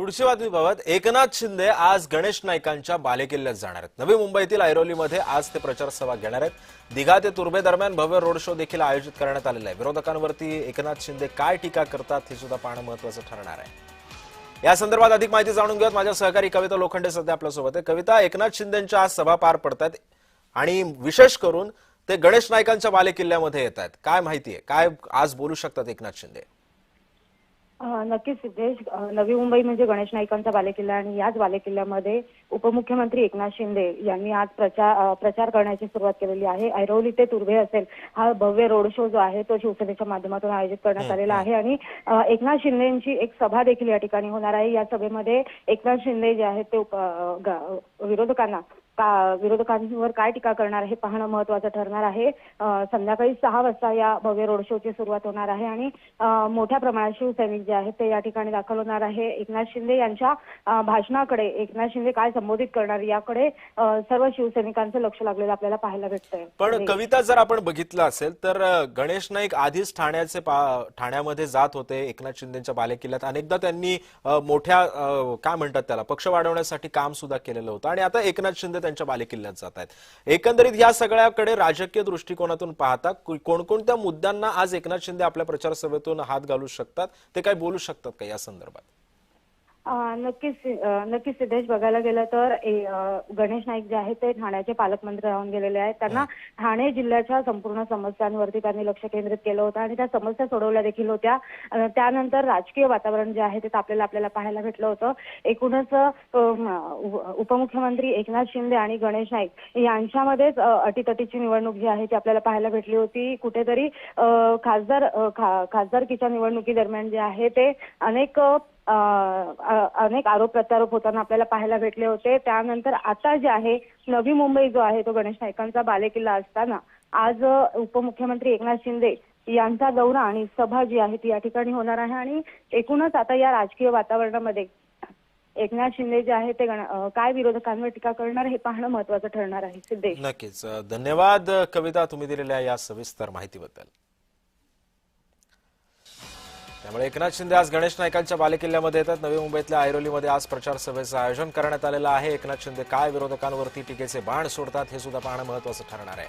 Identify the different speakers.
Speaker 1: पुढची बातमीबाबत एकनाथ शिंदे आज गणेश नाईकांच्या बालेकिल्ल्यात जाणार आहेत। नवी मुंबईतील ऐरोलीमध्ये आज ते प्रचार सभा घेणार आहेत। दिघा ते तुर्भे दरम्यान भव्य रोड शो देखील आयोजित करण्यात आलेला आहे। विरोधकांवरती एकनाथ शिंदे काय टीका करतात हे सुद्धा पाहणं महत्त्वाचं ठरणार आहे। या संदर्भात अधिक माहिती जाणून घेऊयात। माझ्या सहकारी कविता लोखंडे सध्या आपल्यासोबत आहे। कविता, एकनाथ शिंदेंच्या आज सभा पार पडतात आणि विशेष करून ते गणेश नाईकांच्या बालेकिल्ल्यामध्ये येत आहेत। काय माहिती आहे, काय आज बोलू शकतात एकनाथ शिंदे?
Speaker 2: नक्कीच सिद्धेश, नवी मुंबई म्हणजे गणेश नाईकांचा बालेकिल्ला आणि याच बालेकिल्ल्यामध्ये उपमुख्यमंत्री एकनाथ शिंदे यांनी आज प्रचार करण्याची सुरुवात केलेली आहे। ऐरोली ते तुर्भे असेल हा भव्य रोड शो जो आहे तो शिवसेनेच्या माध्यमातून आयोजित करण्यात आलेला आहे आणि एकनाथ शिंदेंची एक सभा देखील या ठिकाणी होणार आहे। या सभेमध्ये एकनाथ शिंदे जे आहेत ते विरोधकांवर काय टीका करणार हे पाहणं महत्त्वाचं ठरणार आहे। संध्याकाळी 6 वाजता या भव्य रोड शोची सुरुवात होणार आहे आणि मोठ्या प्रमाणात शिवसैनिक जे आहेत ते या ठिकाणी दाखल होणार आहे। एकनाथ शिंदे यांच्या भाषणाकडे एकनाथ शिंदे काय संबोधित करणार याकडे सर्व शिवसैनिकांचं लक्ष लागलेलं आपल्याला पाहायला भेटतंय।
Speaker 1: पण कविता, जर आपण बघितलं असेल तर गणेश नाईक आधीच ठाण्यामध्ये जात होते एकनाथ शिंदेंच्या बालेकिल्ल्यात। अनेकदा त्यांनी मोठ्या काय म्हणतात त्याला पक्ष वाढवण्यासाठी काम सुद्धा केलेलं होतं आणि आता एकनाथ शिंदे त्यांच्या बालेकिल्ल्यात जात आहेत। एकंदरीत या सगळ्याकडे राजकीय दृष्टिकोनातून पाहता कोणकोणत्या मुद्द्यांना आज एकनाथ शिंदे आपल्या प्रचार सभेतून हात घालू शकतात, ते काय बोलू शकतात का या संदर्भात?
Speaker 2: नक्कीच सिद्धेश, बघायला गेलं तर गणेश नाईक जे आहेत ते ठाण्याचे पालकमंत्री राहून गेलेले आहेत। त्यांना ठाणे जिल्ह्याच्या संपूर्ण समस्यांवरती त्यांनी लक्ष केंद्रित केलं होतं आणि त्या समस्या सोडवल्या देखील होत्या। त्यानंतर राजकीय वातावरण जे आहे ते आपल्याला पाहायला भेटलं होतं। एकूणच उपमुख्यमंत्री एकनाथ शिंदे आणि गणेश नाईक यांच्यामध्येच अटीतटीची निवडणूक जी आहे ती आपल्याला पाहायला भेटली होती। कुठेतरी खासदारकीच्या निवडणुकीदरम्यान जे आहे ते अनेक आरोप प्रत्यारोप होताना आपल्याला पाहायला भेटले होते। त्यानंतर आता जे आहे नवी मुंबई जो आहे तो गणेश नाईकांचा बालेकिल्ला असताना आज उपमुख्यमंत्री एकनाथ शिंदे यांचा दौरा आणि सभा जी आहे ती या ठिकाणी होणार आहे आणि एकूणच आता या राजकीय वातावरणामध्ये एकनाथ शिंदे जे आहे ते काय विरोधकांवर टीका करणार हे पाहणं महत्त्वाचं ठरणार आहे। सिद्धेश,
Speaker 1: नक्कीच धन्यवाद कविता, तुम्ही दिलेल्या या सविस्तर माहितीबद्दल। त्यामुळे एकनाथ शिंदे आज गणेश नाईकांच्या बालेकिल्ल्यामध्ये येतात। नवी मुंबईतल्या ऐरोलीमध्ये आज प्रचार सभेचं आयोजन करण्यात आलेलं आहे। एकनाथ शिंदे काय विरोधकांवरती टीकेचे बाण सोडतात हे सुद्धा पाहणं महत्त्वाचं ठरणार आहे।